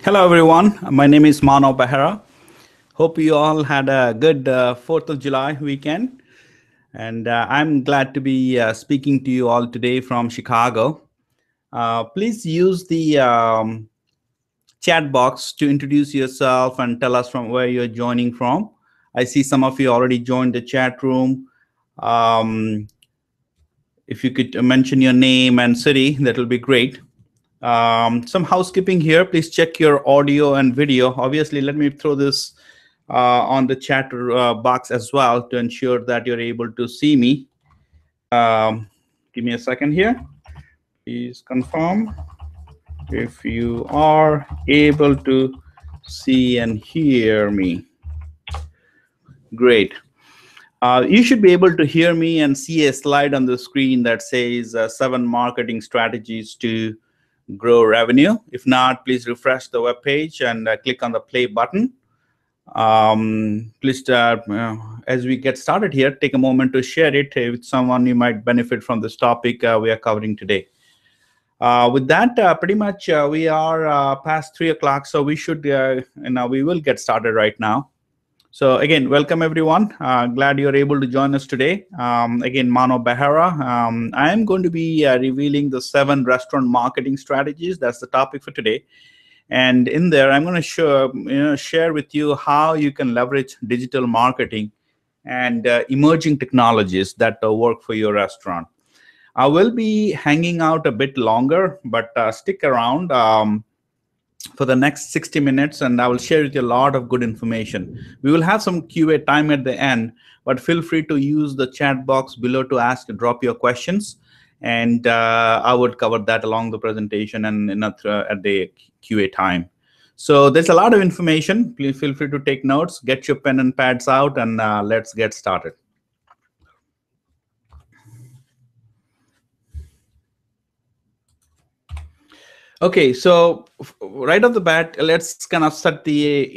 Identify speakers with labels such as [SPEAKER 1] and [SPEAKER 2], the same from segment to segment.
[SPEAKER 1] Hello, everyone. My name is Mano Behera. Hope you all had a good 4th of July weekend. And I'm glad to be speaking to you all today from Chicago. Please use the chat box to introduce yourself and tell us from where you're joining from. I see some of you already joined the chat room. Um, if you could mention your name and city, that will be great. Some housekeeping here. Please check your audio and video. Obviously, let me throw this on the chat box as well to ensure that you're able to see me. Give me a second here. Please confirm if you are able to see and hear me. Great. You should be able to hear me and see a slide on the screen that says 7 marketing strategies to grow revenue. If not, please refresh the web page and click on the play button. Please, as we get started here, take a moment to share it with someone you might benefit from this topic we are covering today. With that, pretty much we are past 3 o'clock, so we should, we will get started right now. So again, welcome everyone. Glad you're able to join us today. Again, Mano Behera. I am going to be revealing the 7 restaurant marketing strategies. That's the topic for today. And in there, I'm going to share with you how you can leverage digital marketing and emerging technologies that work for your restaurant. I will be hanging out a bit longer, but stick around for the next 60 minutes, and I will share with you a lot of good information. We will have some Q&A time at the end, but feel free to use the chat box below to drop your questions, and I would cover that along the presentation and at the Q&A time. So there's a lot of information. Please feel free to take notes, get your pen and pads out, and let's get started. Okay, so right off the bat, let's kind of set the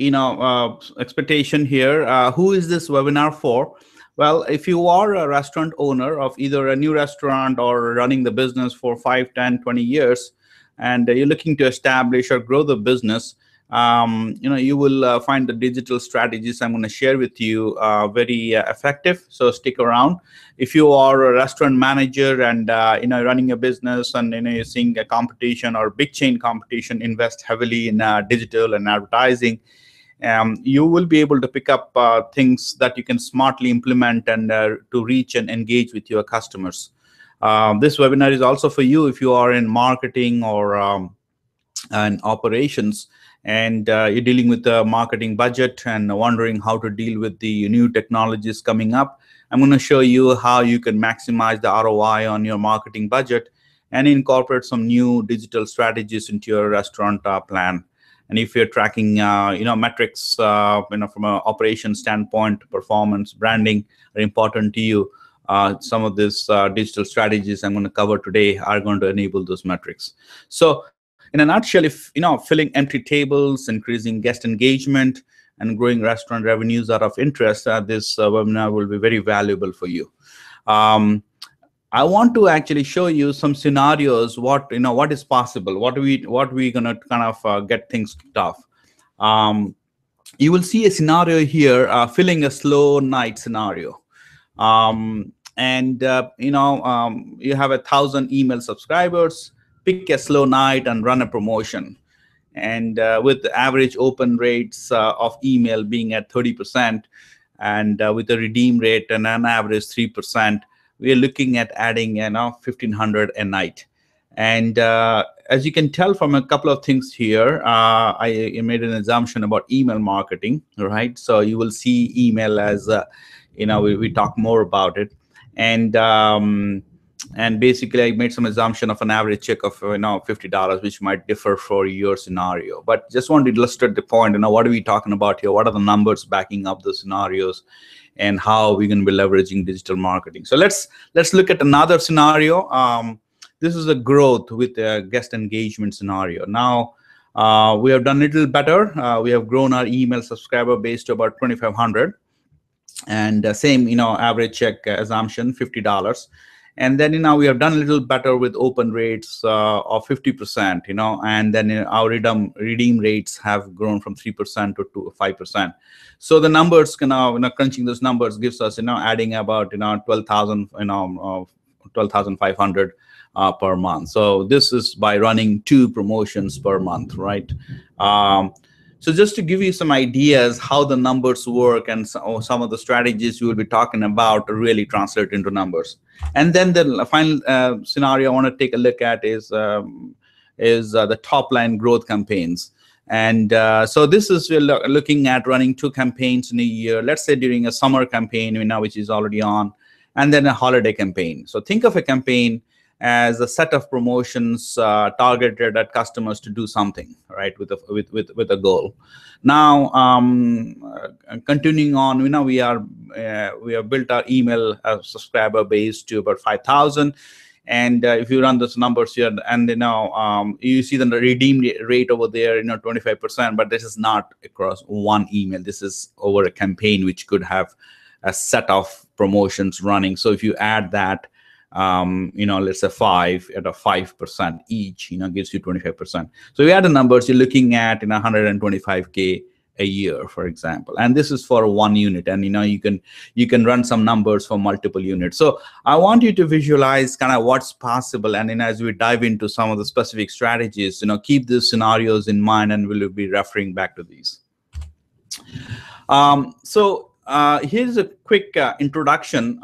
[SPEAKER 1] expectation here. Who is this webinar for? Well, if you are a restaurant owner of either a new restaurant or running the business for 5, 10, 20 years, and you're looking to establish or grow the business, you will find the digital strategies I'm going to share with you very effective. So stick around. If you are a restaurant manager and running a business and you're seeing a competition or big chain competition invest heavily in digital and advertising, you will be able to pick up things that you can smartly implement and to reach and engage with your customers. This webinar is also for you if you are in marketing or and operations, and you're dealing with the marketing budget and wondering how to deal with the new technologies coming up. I'm going to show you how you can maximize the ROI on your marketing budget and incorporate some new digital strategies into your restaurant plan. And if you're tracking, metrics, from an operation standpoint, performance, branding are important to you, some of these digital strategies I'm going to cover today are going to enable those metrics. So in a nutshell, if filling empty tables, increasing guest engagement, and growing restaurant revenues are of interest, this webinar will be very valuable for you. I want to actually show you some scenarios. What is possible. What are we gonna kind of get things kicked off. You will see a scenario here, filling a slow night scenario. You have 1,000 email subscribers. Pick a slow night and run a promotion. And with the average open rates of email being at 30%, and with a redeem rate and an average 3%, we are looking at adding $1,500 a night. And as you can tell from a couple of things here, I made an assumption about email marketing, right? So you will see email as we talk more about it, and basically, I made some assumption of an average check of $50, which might differ for your scenario. But just want to illustrate the point. What are we talking about here? What are the numbers backing up the scenarios, and how we're going to be leveraging digital marketing? So let's look at another scenario. This is a growth with a guest engagement scenario. Now we have done a little better. We have grown our email subscriber base to about 2,500, and same average check assumption $50. And then we have done a little better with open rates of 50%, and then our redeem rates have grown from 3% to 5%. So the numbers crunching those numbers gives us adding about 12,000 12,500 per month. So this is by running 2 promotions per month, right? So just to give you some ideas how the numbers work, and some of the strategies we will be talking about really translate into numbers. And then the final scenario I want to take a look at is the top line growth campaigns. And so this is we're looking at running 2 campaigns in a year. Let's say during a summer campaign, which is already on, and then a holiday campaign. So think of a campaign as a set of promotions targeted at customers to do something, right, with a goal. Now, continuing on, we have built our email subscriber base to about 5,000. And if you run those numbers here, and you see the redeem rate over there, 25%. But this is not across one email. This is over a campaign, which could have a set of promotions running. So if you add that, let's say 5 at a 5% each, gives you 25%. So you add the numbers, you're looking at 125K a year, for example. And this is for 1 unit. And you can run some numbers for multiple units. So I want you to visualize kind of what's possible. And then as we dive into some of the specific strategies, keep these scenarios in mind, and we'll be referring back to these. So here's a quick introduction.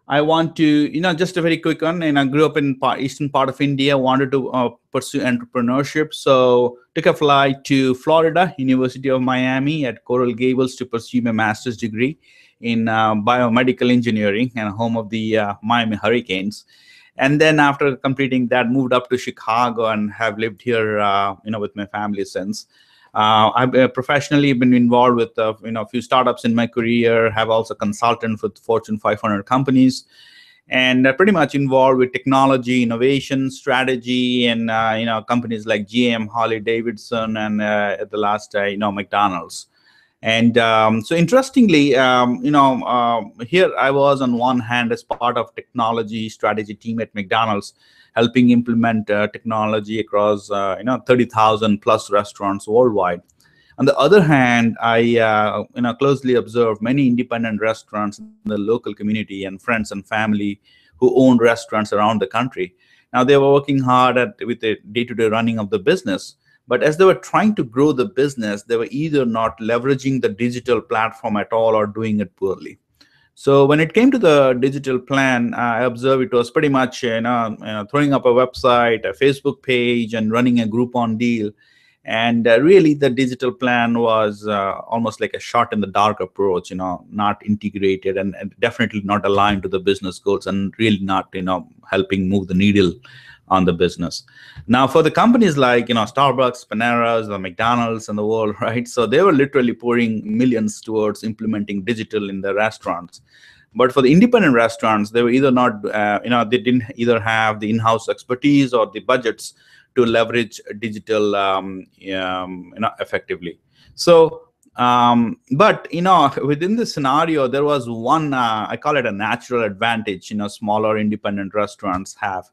[SPEAKER 1] I want to, just a very quick one. And I grew up in eastern part of India, wanted to pursue entrepreneurship. So took a flight to Florida, University of Miami at Coral Gables to pursue my master's degree in biomedical engineering, and home of the Miami Hurricanes. And then after completing that, moved up to Chicago and have lived here, with my family since. I've professionally been involved with a few startups in my career, have also consulted with Fortune 500 companies, and pretty much involved with technology, innovation, strategy, and companies like GM, Harley Davidson, and at the last McDonald's. And so interestingly, here I was on one hand as part of technology strategy team at McDonald's, helping implement technology across 30,000 plus restaurants worldwide. On the other hand, I closely observed many independent restaurants in the local community and friends and family who owned restaurants around the country. Now they were working hard with the day-to-day running of the business, but as they were trying to grow the business, they were either not leveraging the digital platform at all or doing it poorly. So when it came to the digital plan, I observed it was pretty much throwing up a website, a Facebook page, and running a Groupon deal. And really, the digital plan was almost like a shot in the dark approach, not integrated, and definitely not aligned to the business goals, and really not helping move the needle on the business. Now, for the companies like Starbucks, Panera's, the McDonald's, and the world, right? So they were literally pouring millions towards implementing digital in their restaurants. But for the independent restaurants, they were either not, they didn't either have the in-house expertise or the budgets to leverage digital, effectively. So, but within the scenario, there was one, I call it a natural advantage. Smaller independent restaurants have.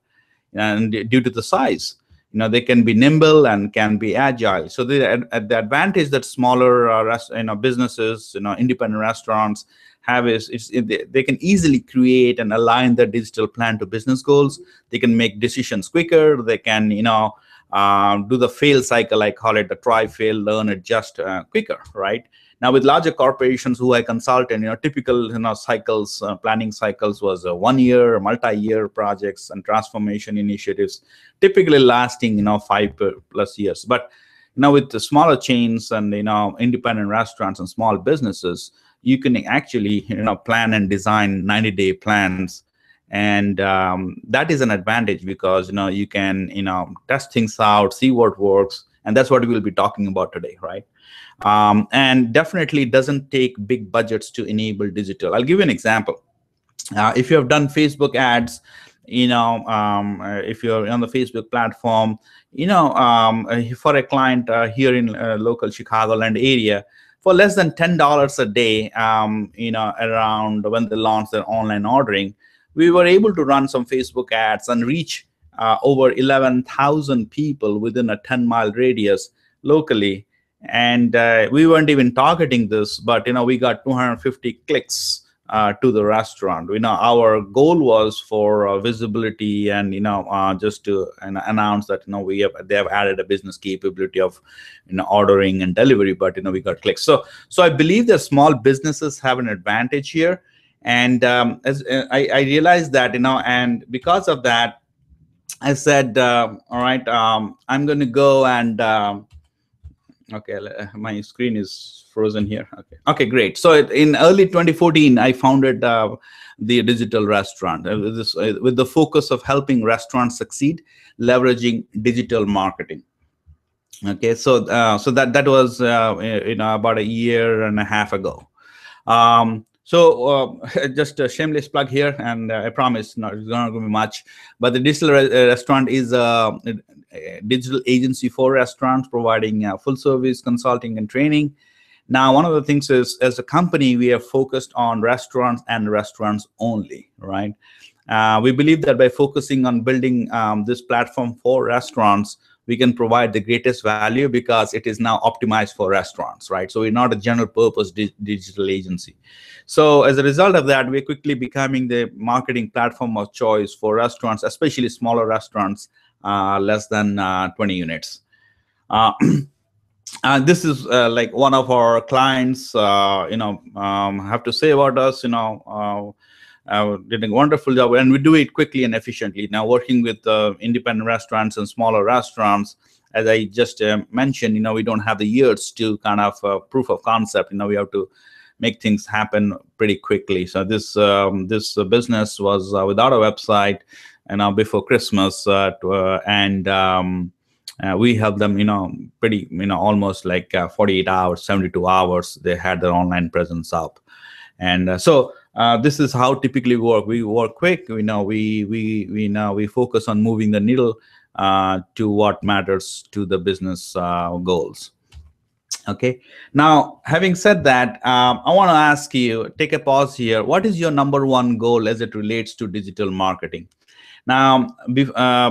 [SPEAKER 1] And due to the size, they can be nimble and can be agile. So the advantage that smaller businesses, independent restaurants have is they can easily create and align their digital plan to business goals. They can make decisions quicker. They can do the fail cycle, I call it, the try, fail, learn, adjust quicker, right? Now, with larger corporations who I consult, and typical cycles, planning cycles was 1 year, multi-year projects and transformation initiatives, typically lasting 5+ years. But with the smaller chains and independent restaurants and small businesses, you can actually plan and design 90-day plans, and that is an advantage because you can test things out, see what works, and that's what we'll be talking about today, right? And definitely doesn't take big budgets to enable digital. I'll give you an example. If you have done Facebook ads, if you're on the Facebook platform, for a client here in local Chicagoland area, for less than $10 a day, around when they launch their online ordering, we were able to run some Facebook ads and reach over 11,000 people within a 10-mile radius locally. And we weren't even targeting this, but we got 250 clicks to the restaurant. Our goal was for visibility, and just to announce that they have added a business capability of ordering and delivery, but we got clicks. So I believe that small businesses have an advantage here, and as I realized that and because of that, I said, all right, I'm going to go and okay, my screen is frozen here. Okay, great. So in early 2014, I founded the digital restaurant with the focus of helping restaurants succeed, leveraging digital marketing. Okay, so that was about a year and a half ago. So just a shameless plug here, and I promise not it's not going to be much, but the digital restaurant is a digital agency for restaurants, providing full service consulting and training. Now, one of the things is, as a company, we are focused on restaurants and restaurants only, right? We believe that by focusing on building this platform for restaurants, we can provide the greatest value because it is now optimized for restaurants, right? So we're not a general purpose digital agency. So as a result of that, we're quickly becoming the marketing platform of choice for restaurants, especially smaller restaurants, less than 20 units. This is like one of our clients, have to say about us, did a wonderful job, and we do it quickly and efficiently. Now, working with independent restaurants and smaller restaurants, as I just mentioned, we don't have the years to kind of proof of concept. We have to make things happen pretty quickly. So this business was without a website, before Christmas, and we helped them, pretty, almost like 48 hours, 72 hours. They had their online presence up, and so. This is how typically we work. We work quick. We focus on moving the needle to what matters to the business goals. Okay. Now, having said that, I want to ask you, take a pause here. What is your number one goal as it relates to digital marketing? Now,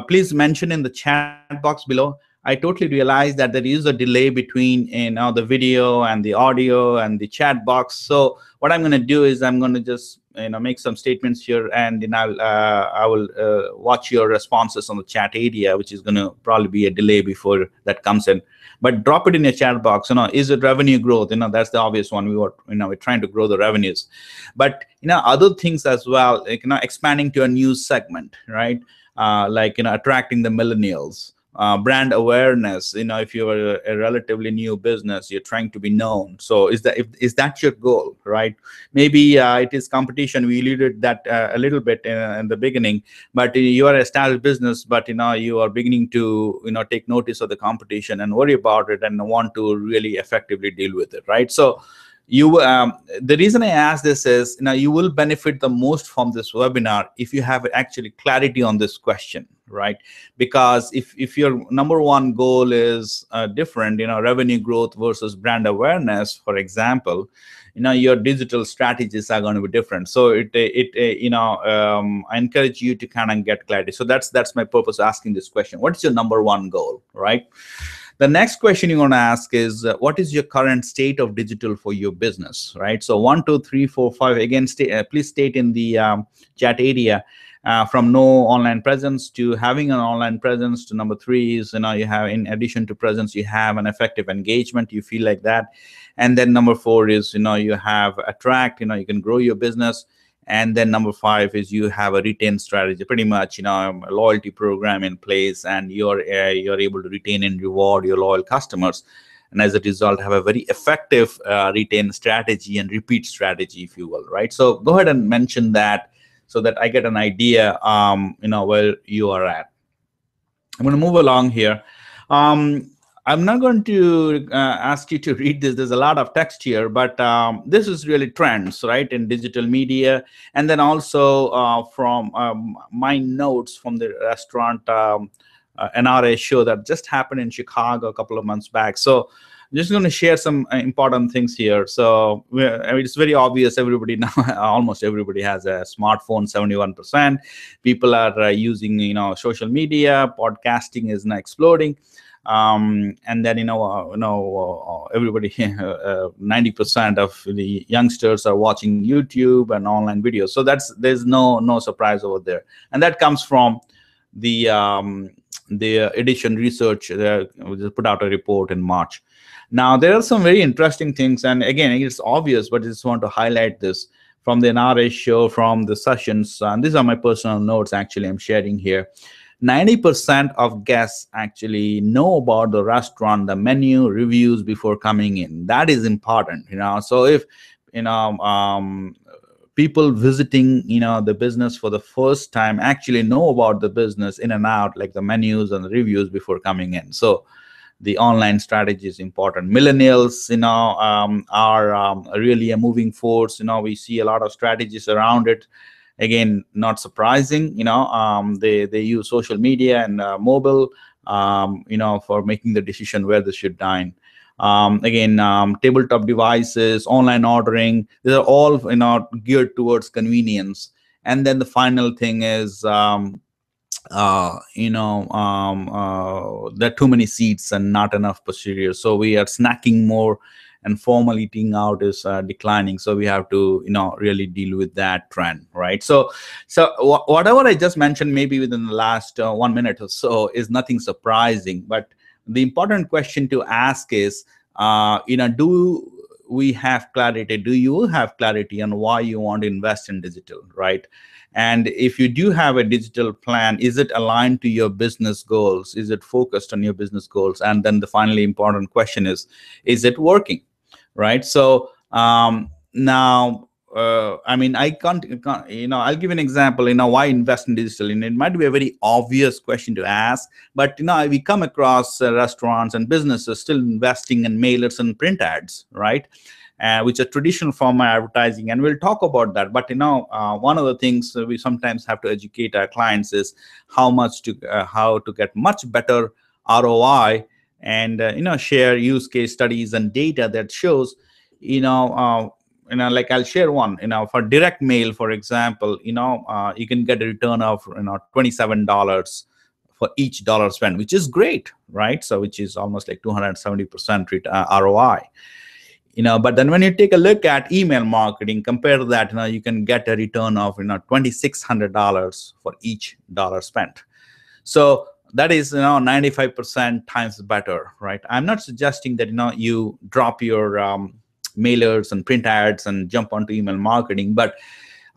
[SPEAKER 1] please mention in the chat box below. I totally realize that there is a delay between the video and the audio and the chat box. So what I'm going to do is I'm going to just make some statements here, and then I will watch your responses on the chat area, which is going to probably be a delay before that comes in. But drop it in your chat box. Is it revenue growth? That's the obvious one. We're trying to grow the revenues, but other things as well, like expanding to a new segment, right? Like attracting the millennials. Brand awareness. If you're a relatively new business, you're trying to be known. So is that your goal, right? Maybe it is competition. We alluded that a little bit in the beginning, but you are an established business, but you are beginning to take notice of the competition and worry about it and want to really effectively deal with it, right? So the reason I ask this is you will benefit the most from this webinar if you have actually clarity on this question, right? Because if your number one goal is different, revenue growth versus brand awareness, for example, your digital strategies are going to be different. So I encourage you to kind of get clarity. So that's my purpose asking this question. What's your number one goal, right? The next question you want to ask is, what is your current state of digital for your business, right? So 1, 2, 3, 4, 5. Again, please state in the chat area, from no online presence to having an online presence to number 3 is, you have, in addition to presence, you have an effective engagement. You feel like that. And then number 4 is, you have attract, you can grow your business. And then number 5 is you have a retain strategy, pretty much, a loyalty program in place, and you're able to retain and reward your loyal customers. And as a result, have a very effective retain strategy and repeat strategy, if you will, right? So go ahead and mention that so that I get an idea, where you are at. I'm going to move along here. I'm not going to ask you to read this. There's a lot of text here, but this is really trends, right, in digital media. And then also from my notes from the restaurant NRA show that just happened in Chicago a couple of months back. So just going to share some important things here. So I mean, it's very obvious. Everybody now, almost everybody has a smartphone. 71% people are using, social media. Podcasting is now exploding. And then everybody 90% of the youngsters are watching YouTube and online videos. So there's no surprise over there, and that comes from the edition research. We just put out a report in March. Now there are some very interesting things, and again it's obvious, but I just want to highlight this from the NRA show, from the sessions, and these are my personal notes actually I'm sharing here. 90% of guests actually know about the restaurant, the menu, reviews before coming in. That is important, So if people visiting, the business for the first time actually know about the business in and out, like the menus and the reviews before coming in. So the online strategy is important. Millennials, are really a moving force. We see a lot of strategies around it. Again, not surprising, they use social media and mobile, for making the decision where they should dine. Again, tabletop devices, online ordering, these are all, geared towards convenience. And then the final thing is, there are too many seats and not enough posterior. So we are snacking more, and formal eating out is declining. So we have to, really deal with that trend, right? So whatever I just mentioned, maybe within the last 1 minute or so, is nothing surprising. But the important question to ask is, do we have clarity? Do you have clarity on why you want to invest in digital, right? And if you do have a digital plan, is it aligned to your business goals? Is it focused on your business goals? And then the finally important question is it working, right? So now, I mean, I can't, I'll give an example, why invest in digital. And it might be a very obvious question to ask, but, we come across restaurants and businesses still investing in mailers and print ads, right? Which are traditional form of advertising, and we'll talk about that. But one of the things we sometimes have to educate our clients is how to get much better ROI, and share use case studies and data that shows, like I'll share one. For direct mail, for example, you can get a return of $27 for each dollar spent, which is great, right? So which is almost like 270% ROI. But then when you take a look at email marketing, compare to that, you can get a return of $2,600 for each dollar spent. So that is 95% times better, right? I'm not suggesting that you drop your mailers and print ads and jump onto email marketing, but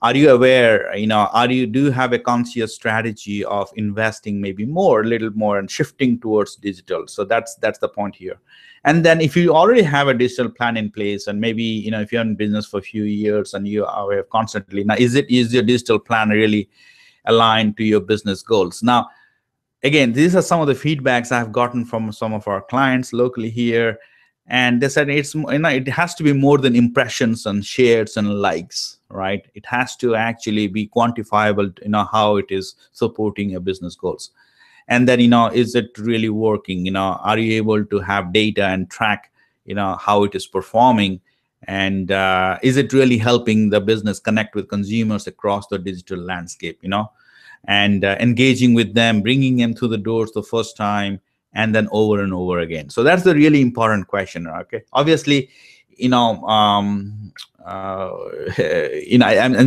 [SPEAKER 1] are you aware, do you have a conscious strategy of investing maybe a little more, and shifting towards digital? So that's the point here. And then if you already have a digital plan in place, and maybe, if you're in business for a few years and you are constantly, now is your digital plan really aligned to your business goals? Now, again, these are some of the feedbacks I've gotten from some of our clients locally here. And they said it has to be more than impressions and shares and likes, right? It has to actually be quantifiable, how it is supporting your business goals. And then, is it really working? Are you able to have data and track, how it is performing? And is it really helping the business connect with consumers across the digital landscape, and engaging with them, bringing them through the doors the first time, and then over and over again? So that's the really important question. Okay, obviously, I'm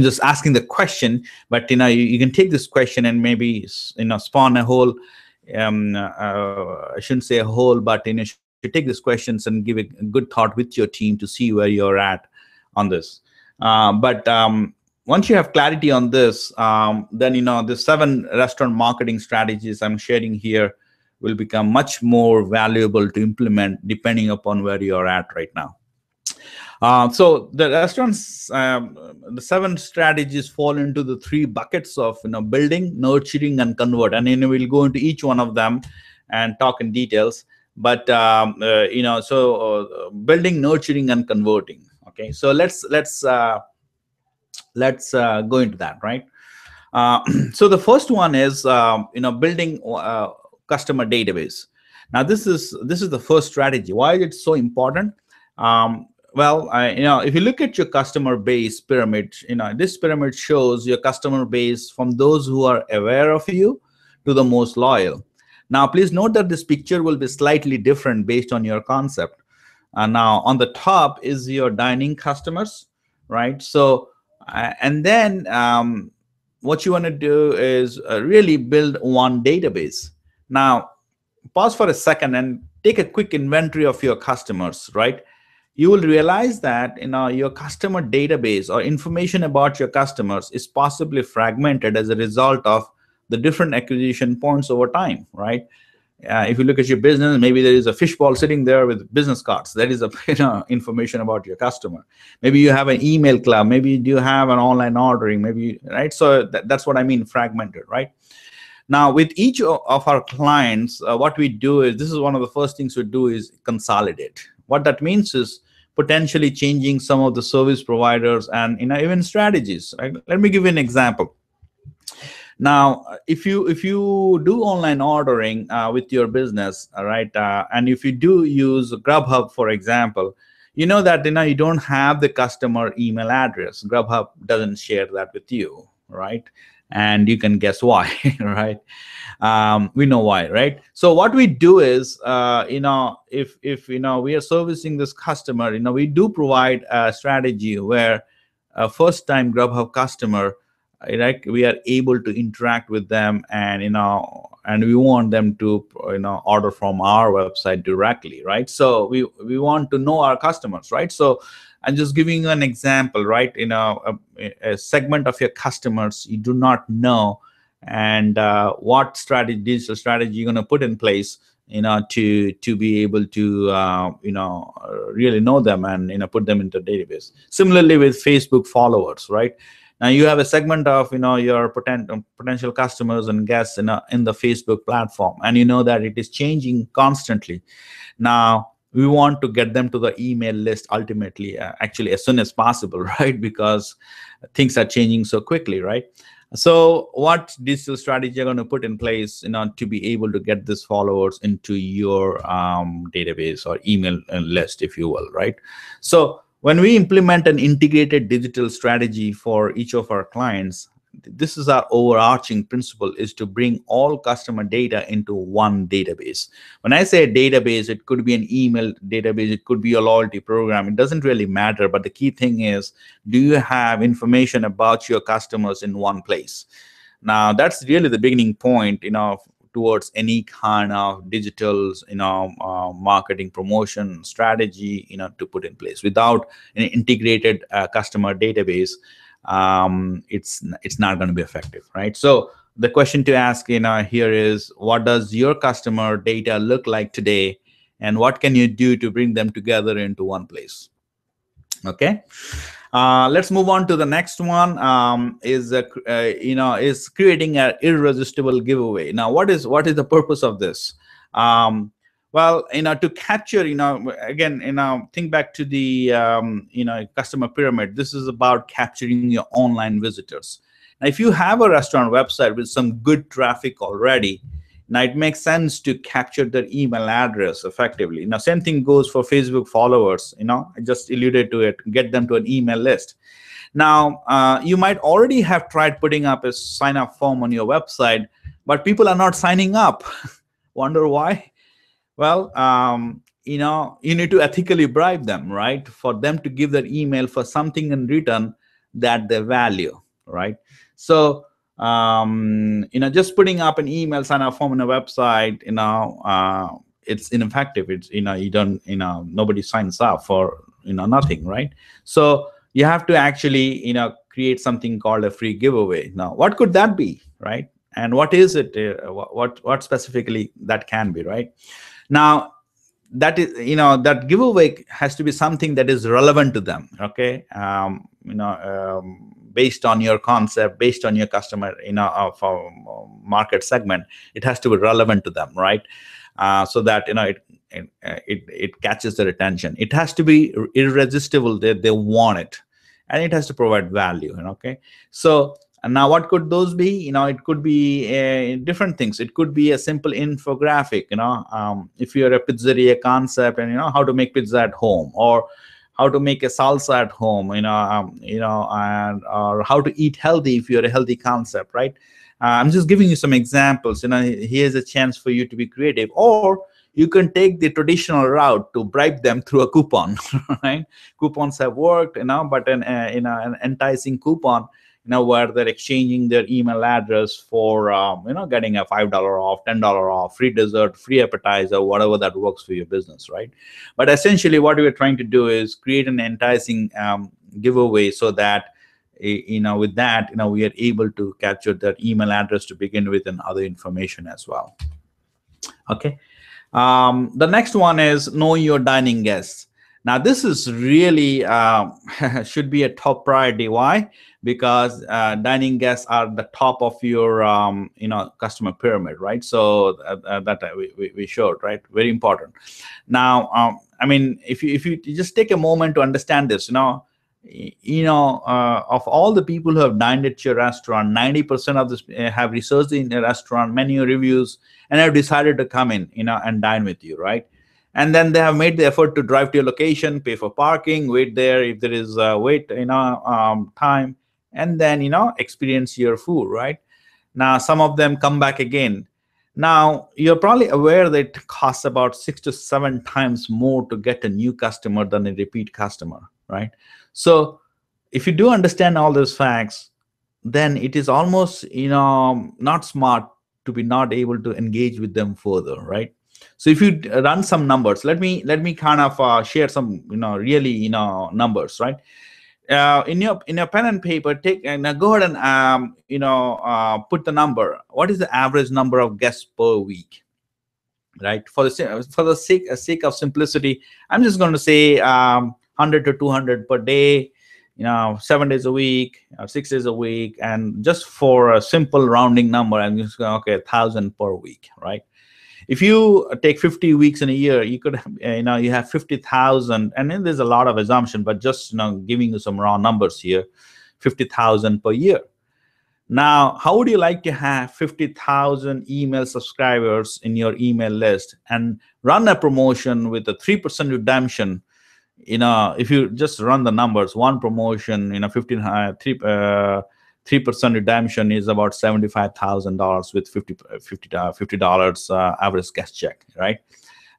[SPEAKER 1] just asking the question, but you can take this question and maybe spawn a whole. I shouldn't say a whole, but you should take these questions and give a good thought with your team to see where you're at on this. But once you have clarity on this, then the 7 restaurant marketing strategies I'm sharing here will become much more valuable to implement depending upon where you're at right now. So the restaurants, the 7 strategies fall into the 3 buckets of building, nurturing, and convert. And we'll go into each one of them and talk in details. But building, nurturing, and converting. Okay, so let's go into that, right? So the first one is building customer database. Now, this is the first strategy. Why is it so important? Well, if you look at your customer base pyramid, this pyramid shows your customer base from those who are aware of you to the most loyal. Now, please note that this picture will be slightly different based on your concept. Now, on the top is your dining customers, right? So, and then what you want to do is really build one database. Now, pause for a second and take a quick inventory of your customers, right? You will realize that your customer database or information about your customers is possibly fragmented as a result of the different acquisition points over time, right? If you look at your business, maybe there is a fishbowl sitting there with business cards. That is a information about your customer. Maybe you have an email club. Maybe you have an online ordering. Maybe, right? So that's what I mean, fragmented, right? Now, with each of our clients, what we do is, this is one of the first things we do is consolidate. What that means is potentially changing some of the service providers and even strategies. Right? Let me give you an example. Now, if you do online ordering with your business, all right, and if you do use Grubhub, for example, you know that you don't have the customer email address. Grubhub doesn't share that with you, right? And you can guess why, right? We know why, right? So what we do is, if we are servicing this customer, we do provide a strategy where a first-time Grubhub customer, right, we are able to interact with them, and and we want them to order from our website directly, right? So we want to know our customers, right? So I'm just giving you an example, right? A segment of your customers you do not know, and what digital strategy you're going to put in place, to be able to really know them and put them into a database. Similarly with Facebook followers, right? Now you have a segment of your potential customers and guests in the Facebook platform, and you know that it is changing constantly. Now we want to get them to the email list ultimately, actually as soon as possible, right? Because things are changing so quickly, right? So what digital strategy are going to put in place to be able to get these followers into your database or email list, if you will, right? So when we implement an integrated digital strategy for each of our clients, this is our overarching principle, is to bring all customer data into one database. When I say a database, it could be an email database, it could be a loyalty program. It doesn't really matter, but the key thing is, do you have information about your customers in one place? Now, that's really the beginning point, towards any kind of digital, marketing promotion strategy, to put in place. Without an integrated customer database, it's not going to be effective, right? So the question to ask here is, what does your customer data look like today, and what can you do to bring them together into one place? Okay. Let's move on to the next one. Is creating an irresistible giveaway. Now, what is the purpose of this? Well, to capture, again, think back to the customer pyramid. This is about capturing your online visitors. Now, if you have a restaurant website with some good traffic already, now it makes sense to capture their email address effectively. Now, same thing goes for Facebook followers. I just alluded to it. Get them to an email list. Now, you might already have tried putting up a sign-up form on your website, but people are not signing up. Wonder why? Well, you need to ethically bribe them, right? For them to give their email for something in return that they value, right? So, just putting up an email sign-up form on a website, it's ineffective. It's you don't nobody signs up for nothing, right? So you have to actually create something called a free giveaway. Now, what could that be, right? And what is it? What specifically that can be, right? Now, that is that giveaway has to be something that is relevant to them. Okay, based on your concept, based on your customer market segment, it has to be relevant to them, right? So that it catches their attention. It has to be irresistible. They want it, and it has to provide value. Okay, so And now what could those be? It could be different things. It could be a simple infographic, if you're a pizzeria concept, and how to make pizza at home, or how to make a salsa at home, and or how to eat healthy if you're a healthy concept, right? I'm just giving you some examples. Here's a chance for you to be creative. Or you can take the traditional route to bribe them through a coupon. Right? Coupons have worked, but an enticing coupon, where they're exchanging their email address for getting a $5 off, $10 off, free dessert, free appetizer, whatever that works for your business, right? But essentially what we're trying to do is create an enticing giveaway, so that with that, we are able to capture that email address to begin with, and other information as well. Okay. The next one is know your dining guests. Now, this is really should be a top priority. Why? Because dining guests are the top of your customer pyramid, right? So that we showed, right? Very important. Now, I mean, if you just take a moment to understand this, of all the people who have dined at your restaurant, 90% of this have researched in the restaurant menu reviews and have decided to come in, and dine with you, right? And then they have made the effort to drive to your location, pay for parking, wait there if there is wait, time, and then experience your food, right? Now, some of them come back again. Now, you're probably aware that it costs about 6 to 7 times more to get a new customer than a repeat customer, right? So if you do understand all those facts, then it is almost not smart to be not able to engage with them further, right? So if you run some numbers, let me kind of share some really numbers, right? In your pen and paper, take and go ahead and put the number. What is the average number of guests per week, right? For the sake of simplicity, I'm just going to say 100 to 200 per day, 7 days a week, 6 days a week, and just for a simple rounding number, I'm just going, okay, 1,000 per week, right? If you take 50 weeks in a year, you could, you have 50,000, and then there's a lot of assumption, but just giving you some raw numbers here, 50,000 per year. Now, how would you like to have 50,000 email subscribers in your email list and run a promotion with a 3% redemption? If you just run the numbers, one promotion, 3% redemption is about $75,000 with $50 average guest check, right?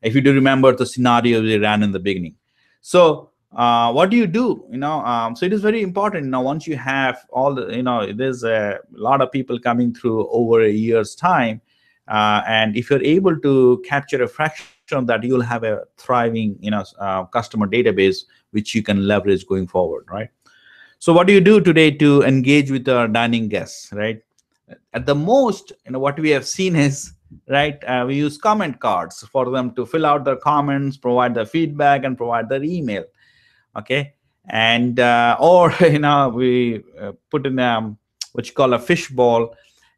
[SPEAKER 1] If you do remember the scenario we ran in the beginning. So what do? So it is very important. Once you have all the, there's a lot of people coming through over a year's time, and if you're able to capture a fraction of that, you'll have a thriving, customer database which you can leverage going forward, right? So what do you do today to engage with our dining guests, right? At the most, what we have seen is, right, we use comment cards for them to fill out their comments, provide their feedback, and provide their email. Okay, and or we put in what you call a fishbowl,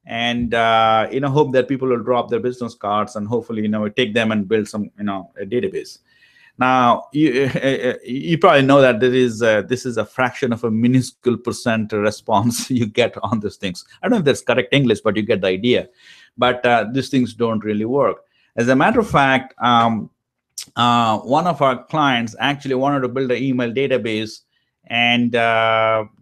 [SPEAKER 1] and hope that people will drop their business cards, and hopefully we take them and build some a database. Now, you probably know that this is a fraction of a minuscule percent response you get on these things. I don't know if that's correct English, but you get the idea. But these things don't really work. As a matter of fact, one of our clients actually wanted to build an email database, and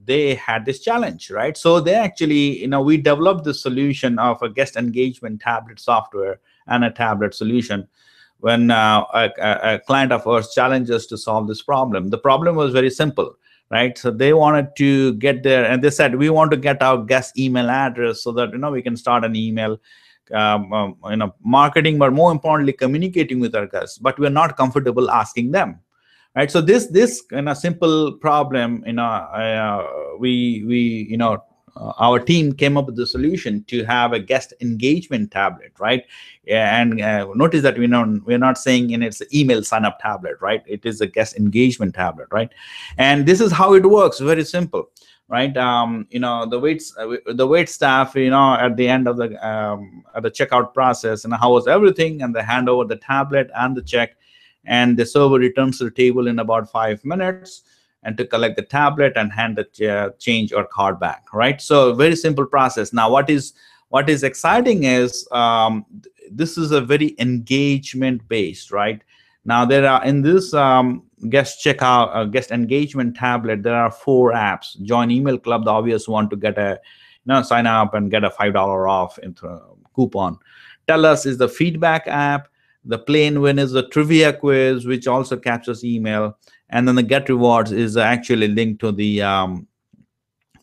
[SPEAKER 1] they had this challenge, right? So they actually, we developed the solution of a guest engagement tablet software and a tablet solution. When a client of ours challenged us to solve this problem, the problem was very simple, right? So they wanted to get there, and they said, we want to get our guest email address so that we can start an email marketing, but more importantly, communicating with our guests. But we're not comfortable asking them, right? So this simple problem, our team came up with the solution to have a guest engagement tablet, right? And notice that we're not saying it's an email sign up tablet, right? It is a guest engagement tablet, right? And this is how it works. Very simple, right? The wait staff, at the end of the checkout process, and how was everything, and they hand over the tablet and the check, and the server returns to the table in about 5 minutes. and to collect the tablet and hand the change or card back, right? So very simple process. Now, what is exciting is this is a very engagement based, right? Now there are in this guest checkout, guest engagement tablet, there are 4 apps. Join email club, the obvious one, to get a sign up and get a $5 off into coupon. Tell us is the feedback app. The plain win is the trivia quiz, which also captures email. And then the get rewards is actually linked to the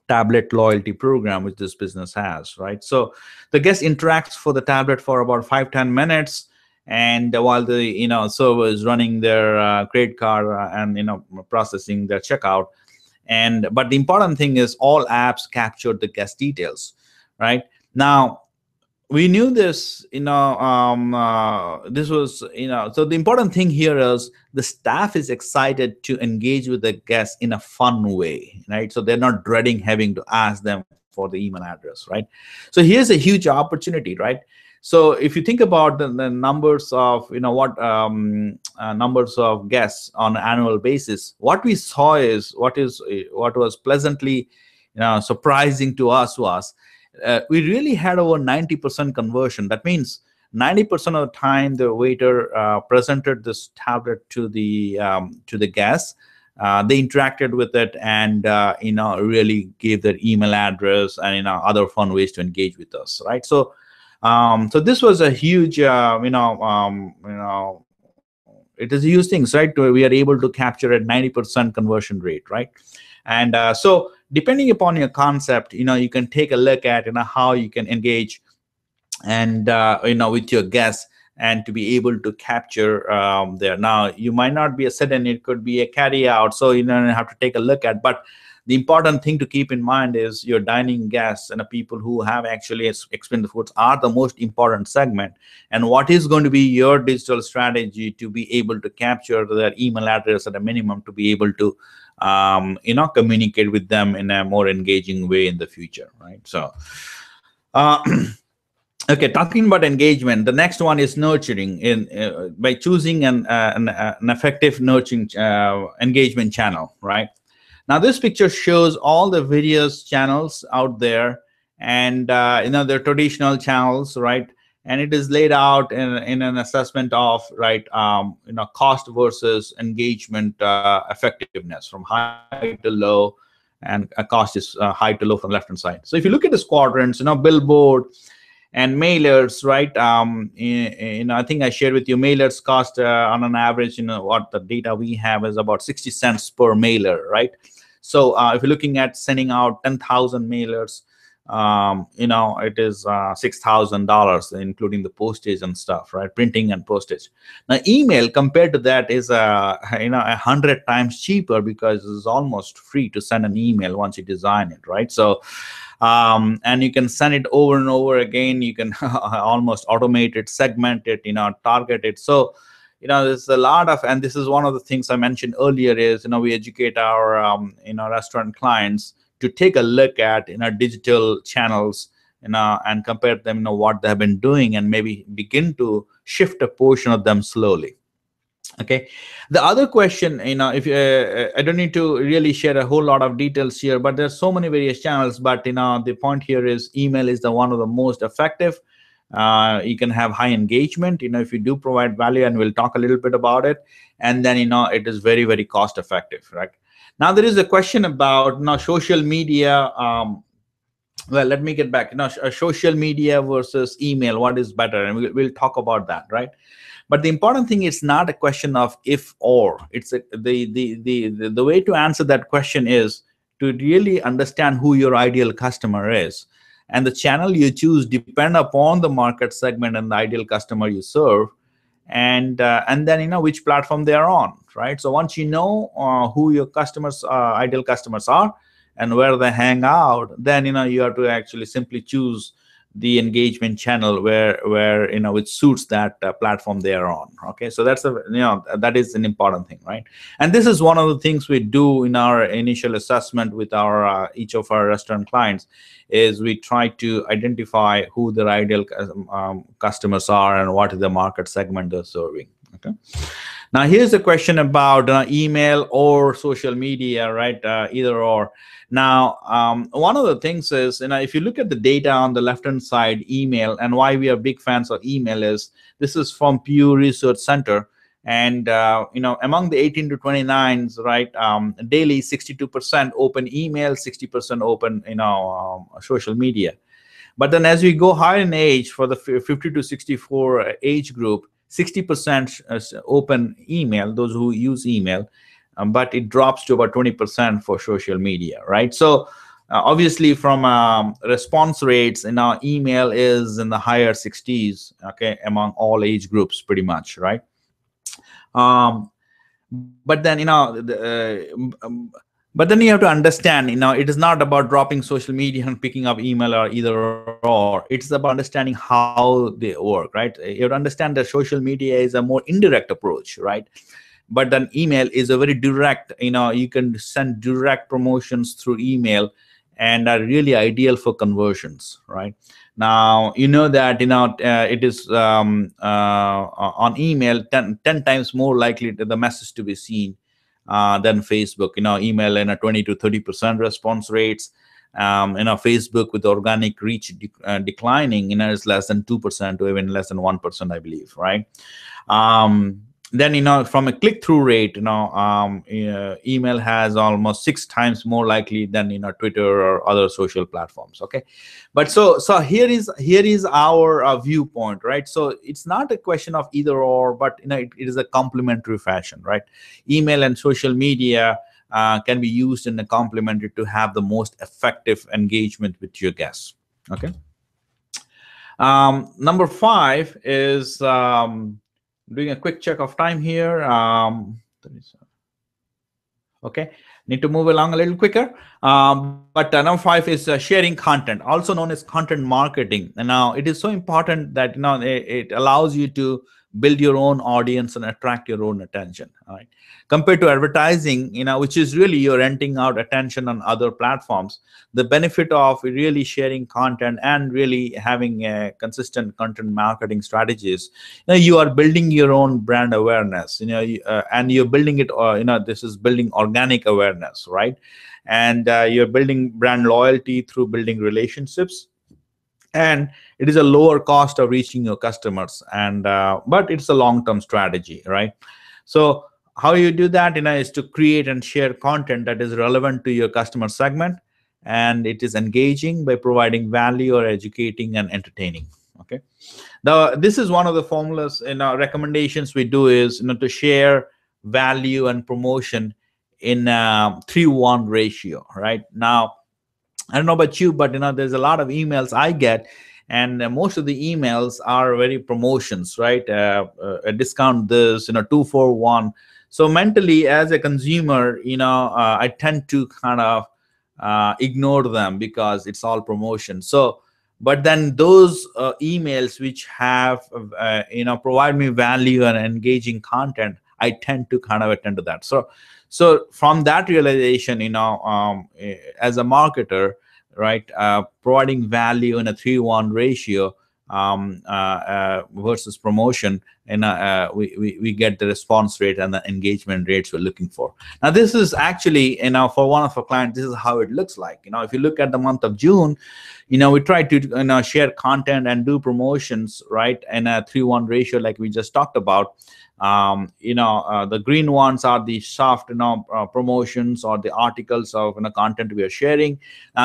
[SPEAKER 1] tablet loyalty program which this business has, right? So the guest interacts for the tablet for about 5-10 minutes, and while the server is running their credit card and processing their checkout. And but the important thing is all apps captured the guest details, right? Now we knew this, this was, so the important thing here is the staff is excited to engage with the guests in a fun way, right? So they're not dreading having to ask them for the email address, right? So here's a huge opportunity, right? So if you think about the numbers of, numbers of guests on an annual basis, what we saw is what was pleasantly, surprising to us was we really had over 90% conversion. That means 90% of the time the waiter presented this tablet to the guests. They interacted with it and really gave their email address and other fun ways to engage with us, right? So so this was a huge it is a huge things, right? We are able to capture a 90% conversion rate, right? And so depending upon your concept, you can take a look at how you can engage and with your guests and to be able to capture there. Now you might not be a sit-in, it could be a carry out, so you have to take a look at. But the important thing to keep in mind is your dining guests and the people who have actually experienced the foods are the most important segment. And what is going to be your digital strategy to be able to capture their email address at a minimum to be able to communicate with them in a more engaging way in the future, right? So okay, talking about engagement, the next one is nurturing. By choosing an effective nurturing engagement channel, right? Now this picture shows all the various channels out there, and they're traditional channels, right? And it is laid out in an assessment of, right, cost versus engagement effectiveness from high to low, and a cost is high to low from the left hand side. So if you look at the quadrants, billboard and mailers, right? I think I shared with you mailers cost on an average, what the data we have is about 60 cents per mailer, right? So if you're looking at sending out 10,000 mailers, it is $6,000, including the postage and stuff, right? Printing and postage. Now, email compared to that is 100 times cheaper because it's almost free to send an email once you design it, right? So, and you can send it over and over again. You can almost automate it, segment it, target it. So, there's a lot of, and this is one of the things I mentioned earlier is, we educate our, restaurant clients to take a look at, digital channels, and compare them, what they have been doing, and maybe begin to shift a portion of them slowly. Okay. The other question, if I don't need to really share a whole lot of details here, but there's so many various channels. But the point here is email is the one of the most effective. You can have high engagement, if you do provide value, and we'll talk a little bit about it. And then, it is very, very cost effective, right? Now, there is a question about social media. Well, let me get back. Social media versus email, what is better? And we'll talk about that, right? But the important thing is not a question of if or. It's the way to answer that question is to really understand who your ideal customer is. And the channel you choose depend upon the market segment and the ideal customer you serve, and then which platform they are on, right? So once you know who your customers, ideal customers are, and where they hang out, then you have to actually simply choose the engagement channel where which suits that platform they are on. Okay, so that's that is an important thing, right? And this is one of the things we do in our initial assessment with our each of our restaurant clients, is we try to identify who their ideal customers are and what is the market segment they're serving. Okay. Now here's a question about email or social media, right? Either or. Now, one of the things is, if you look at the data on the left-hand side, email, and why we are big fans of email is, this is from Pew Research Center. And, among the 18 to 29s, right, daily 62% open email, 60% open, social media. But then as we go higher in age, for the 50 to 64 age group, 60% open email, those who use email, but it drops to about 20% for social media, right? So obviously from response rates, email is in the higher 60s, okay, among all age groups pretty much, right? But then but then you have to understand, it is not about dropping social media and picking up email or either or. It's about understanding how they work, right? You have to understand that social media is a more indirect approach, right? But then email is a very direct, you can send direct promotions through email and are really ideal for conversions, right? Now, that, it is on email 10 times more likely to the message to be seen than Facebook. Email in a 20 to 30% response rates. Facebook with organic reach declining, is less than 2% to even less than 1%, I believe, right? Then, from a click-through rate, email has almost 6 times more likely than Twitter or other social platforms. Okay, but so here is our viewpoint, right? So it's not a question of either or, but it is a complementary fashion, right? Email and social media can be used in a complementary to have the most effective engagement with your guests. Okay. Number 5 is doing a quick check of time here. Okay, need to move along a little quicker. But number 5 is sharing content, also known as content marketing. And now it is so important that it allows you to build your own audience and attract your own attention. All right, compared to advertising, which is really you're renting out attention on other platforms. The benefit of really sharing content and really having a consistent content marketing strategies, you are building your own brand awareness, and you're building it, this is building organic awareness, right? And you're building brand loyalty through building relationships, and it is a lower cost of reaching your customers, and but it's a long-term strategy, right? So how you do that, is to create and share content that is relevant to your customer segment, and it is engaging by providing value or educating and entertaining. Okay, now this is one of the formulas in our recommendations we do is to share value and promotion in 3:1 ratio. Right now, I don't know about you, but there's a lot of emails I get, and most of the emails are very promotions, right? A discount this, 2 for 1. So mentally, as a consumer, I tend to kind of ignore them because it's all promotion. So, but then those emails which have provide me value and engaging content, I tend to kind of attend to that. So from that realization, as a marketer, right, providing value in a 3:1 ratio versus promotion, and we get the response rate and the engagement rates we're looking for. Now, this is actually, for one of our clients, this is how it looks like. If you look at the month of June, we try to share content and do promotions, right, in a 3:1 ratio, like we just talked about. The green ones are the soft promotions or the articles of content we are sharing.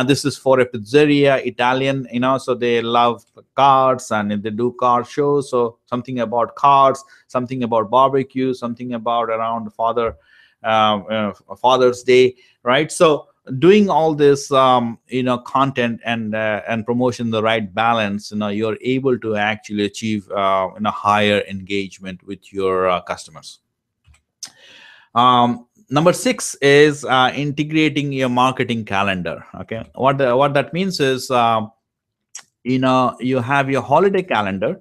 [SPEAKER 1] This is for a pizzeria, Italian, so they love cards and they do car shows. So something about cars, something about barbecue, something about around Father's Day, right? So doing all this content and promotion, the right balance, you're able to actually achieve higher engagement with your customers. Number 6 is integrating your marketing calendar. Okay, what that means is you have your holiday calendar,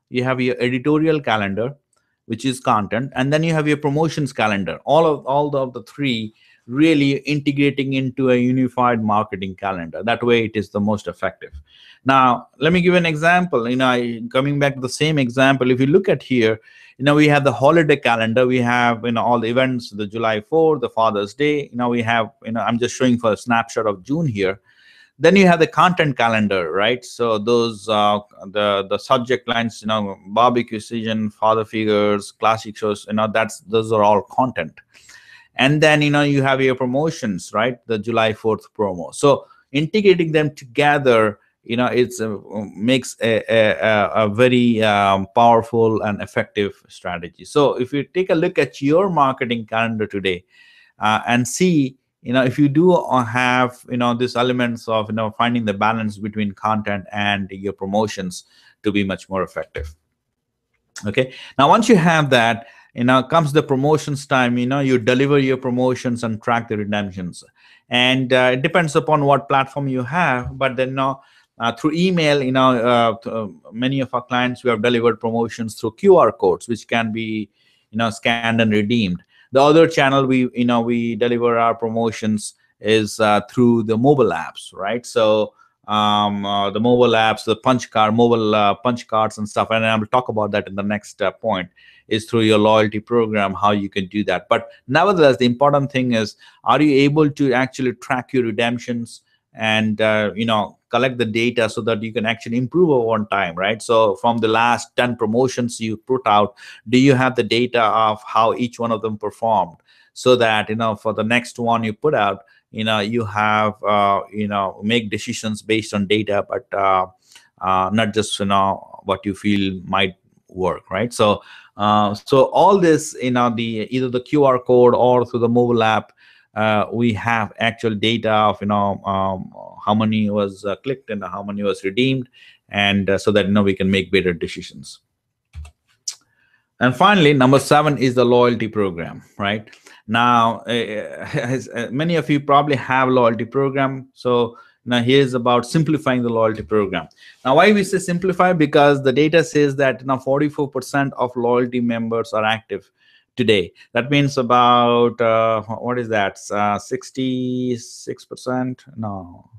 [SPEAKER 1] you have your editorial calendar, which is content, and then you have your promotions calendar. All of the 3 really integrating into a unified marketing calendar. That way it is the most effective. Now let me give an example. Coming back to the same example, if you look at here, we have the holiday calendar. We have all the events, the July 4th, the Father's Day. We have, I'm just showing for a snapshot of June here. Then you have the content calendar, right? So those the subject lines, barbecue season, father figures, classic shows, those are all content. And then you have your promotions, right? The July 4th promo. So integrating them together, it's makes a very powerful and effective strategy. So if you take a look at your marketing calendar today, and see, if you do have these elements of finding the balance between content and your promotions to be much more effective. Okay, now once you have that, comes the promotions time. You deliver your promotions and track the redemptions, and it depends upon what platform you have. But then through email, many of our clients, we have delivered promotions through QR codes, which can be scanned and redeemed. The other channel we deliver our promotions is through the mobile apps, right? So the mobile apps, the mobile punch cards and stuff, and I will talk about that in the next point, is through your loyalty program, how you can do that. But nevertheless, the important thing is, are you able to actually track your redemptions and collect the data so that you can actually improve over time, right? So from the last 10 promotions you put out, do you have the data of how each one of them performed, so that for the next one you put out, you have make decisions based on data, but not just what you feel might work, right? So so all this, either the QR code or through the mobile app, we have actual data of how many was clicked and how many was redeemed, and so that we can make better decisions. And finally, number 7 is the loyalty program, right? Now, many of you probably have loyalty program. So now here's about simplifying the loyalty program. Now, why we say simplify? Because the data says that 44% of loyalty members are active today. That means about what is that? 66%? No,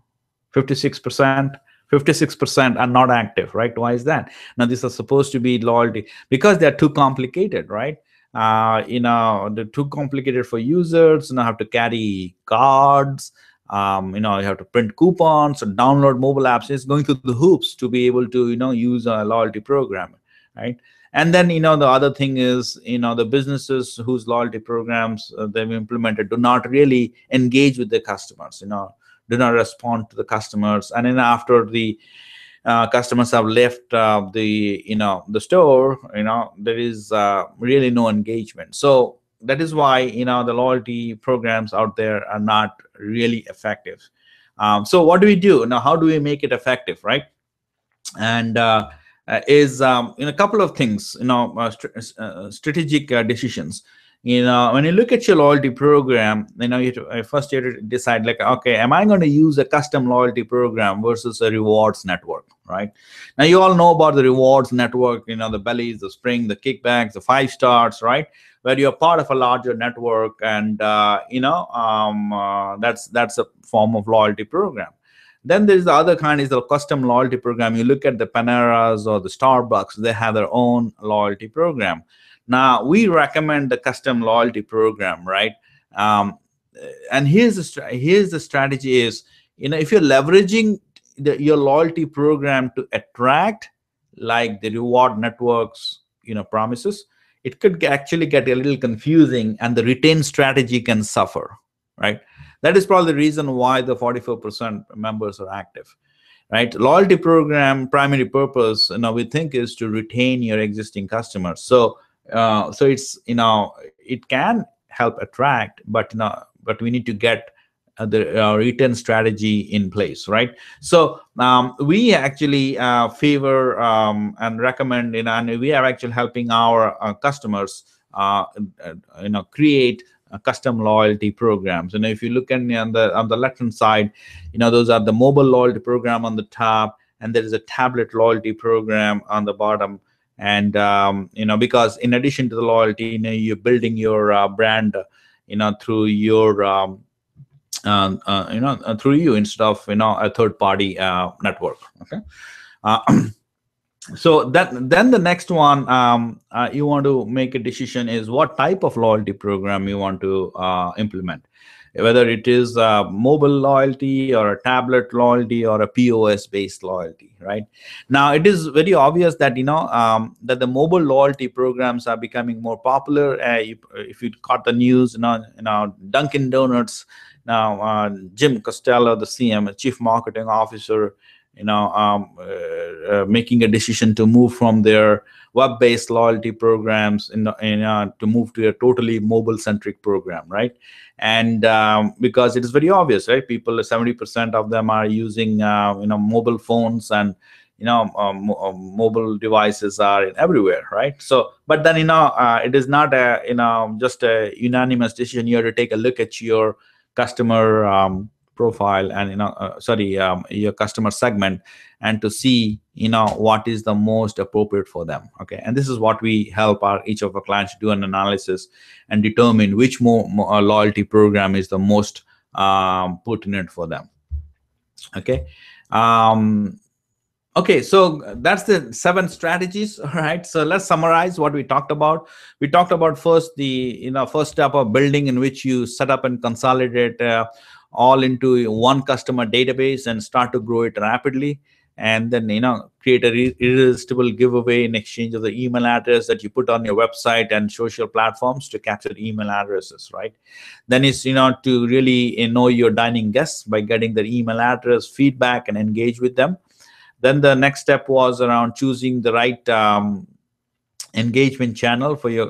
[SPEAKER 1] 56%. 56% are not active, right? Why is that? Now, these are supposed to be loyalty because they are too complicated, right? They're too complicated for users. Have to carry cards. You have to print coupons or download mobile apps. It's going through the hoops to be able to use a loyalty program, right? And then the other thing is the businesses whose loyalty programs they've implemented do not really engage with their customers. Do not respond to the customers, and then after the customers have left the store, there is really no engagement. So that is why the loyalty programs out there are not really effective. So what do we do now? How do we make it effective, right? And is a couple of things, strategic decisions. When you look at your loyalty program, first you have to decide, like, okay, am I going to use a custom loyalty program versus a rewards network, right? Now, you all know about the rewards network, the bellies, the spring, the kickbacks, the 5 stars, right? Where you're part of a larger network, and that's a form of loyalty program. Then there's the other kind, is the custom loyalty program. You look at the Paneras or the Starbucks, they have their own loyalty program. Now, we recommend the custom loyalty program, right? And here's the strategy is, if you're leveraging your loyalty program to attract, like the reward networks, promises, it could actually get a little confusing, and the retain strategy can suffer, right? That is probably the reason why the 44% members are active, right? Loyalty program primary purpose, we think, is to retain your existing customers. So it's it can help attract, but we need to get the return strategy in place, right? So we actually favor and recommend, and we are actually helping our customers create custom loyalty programs. And if you look on the left hand side, those are the mobile loyalty program on the top, and there is a tablet loyalty program on the bottom. And because in addition to the loyalty, you're building your brand through your through you instead of a third party network. Okay. uh, so that then the next one, you want to make a decision is what type of loyalty program you want to implement, whether it is mobile loyalty or a tablet loyalty or a POS based loyalty. Right now it is very obvious that that the mobile loyalty programs are becoming more popular. If you caught the news, Dunkin' Donuts now, Jim Costello, the CM, Chief Marketing Officer, making a decision to move from their web-based loyalty programs to move to a totally mobile-centric program, right? And because it is very obvious, right? People, 70% of them are using mobile phones, and mobile devices are everywhere, right? So, but then it is not a just a unanimous decision. You have to take a look at your customer profile and your customer segment, and to see what is the most appropriate for them. Okay, and this is what we help each of our clients do an analysis and determine which more loyalty program is the most pertinent for them. Okay. Okay, so that's the 7 strategies. All right, so let's summarize what we talked about. We talked about first the first step of building, in which you set up and consolidate all into one customer database and start to grow it rapidly, and then create a irresistible giveaway in exchange of the email address that you put on your website and social platforms to capture email addresses. Right, then it's to really know your dining guests by getting their email address, feedback, and engage with them. Then the next step was around choosing the right engagement channel for your,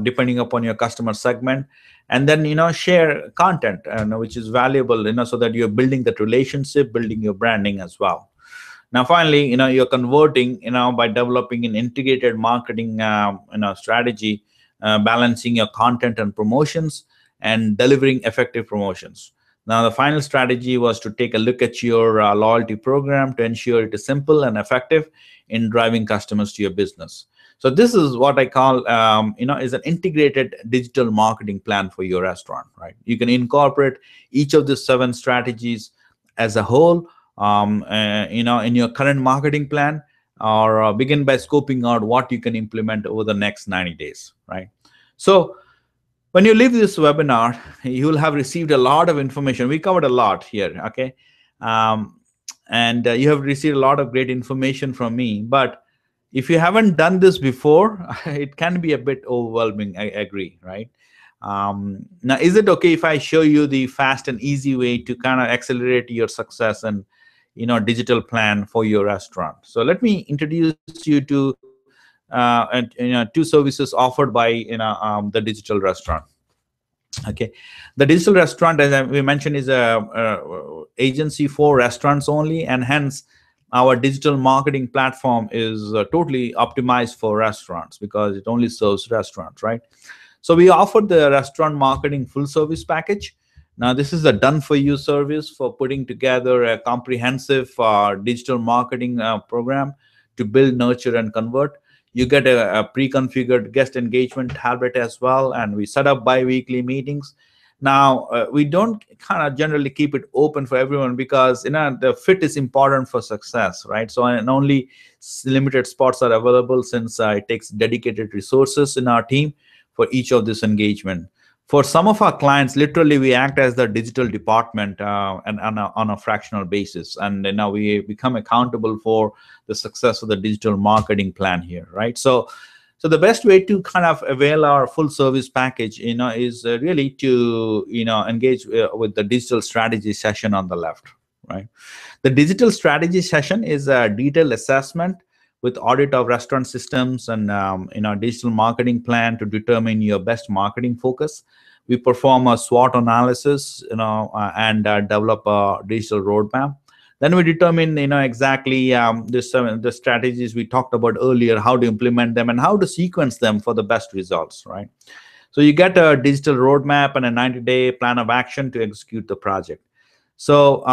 [SPEAKER 1] depending upon your customer segment, and then share content which is valuable, so that you're building that relationship, building your branding as well. Now, finally, you're converting, by developing an integrated marketing, strategy, balancing your content and promotions, and delivering effective promotions. Now, the final strategy was to take a look at your loyalty program to ensure it is simple and effective in driving customers to your business. So this is what I call, is an integrated digital marketing plan for your restaurant. Right? You can incorporate each of the 7 strategies as a whole, in your current marketing plan, or begin by scoping out what you can implement over the next 90 days. Right? So when you leave this webinar, you will have received a lot of information. We covered a lot here, okay? And you have received a lot of great information from me. But if you haven't done this before, it can be a bit overwhelming, I agree, right? Now, is it okay if I show you the fast and easy way to kind of accelerate your success and digital plan for your restaurant? So let me introduce you to 2 services offered by the digital restaurant. Okay, the digital restaurant, as we mentioned, is a agency for restaurants only, and hence our digital marketing platform is totally optimized for restaurants, because it only serves restaurants, right? So we offer the restaurant marketing full service package. Now, this is a done for you service for putting together a comprehensive digital marketing program to build, nurture, and convert. You get a pre-configured guest engagement tablet as well, and we set up bi-weekly meetings. Now, we don't kind of generally keep it open for everyone, because the fit is important for success, right? So, and only limited spots are available, since it takes dedicated resources in our team for each of this engagement. For some of our clients, literally, we act as the digital department and on a fractional basis. And now we become accountable for the success of the digital marketing plan here, right? So the best way to kind of avail our full service package, is really to, engage with the digital strategy session on the left, right? The digital strategy session is a detailed assessment with audit of restaurant systems and digital marketing plan to determine your best marketing focus. We perform a SWOT analysis, and develop a digital roadmap. Then we determine, exactly the strategies we talked about earlier, how to implement them and how to sequence them for the best results, right? So you get a digital roadmap and a 90-day plan of action to execute the project. So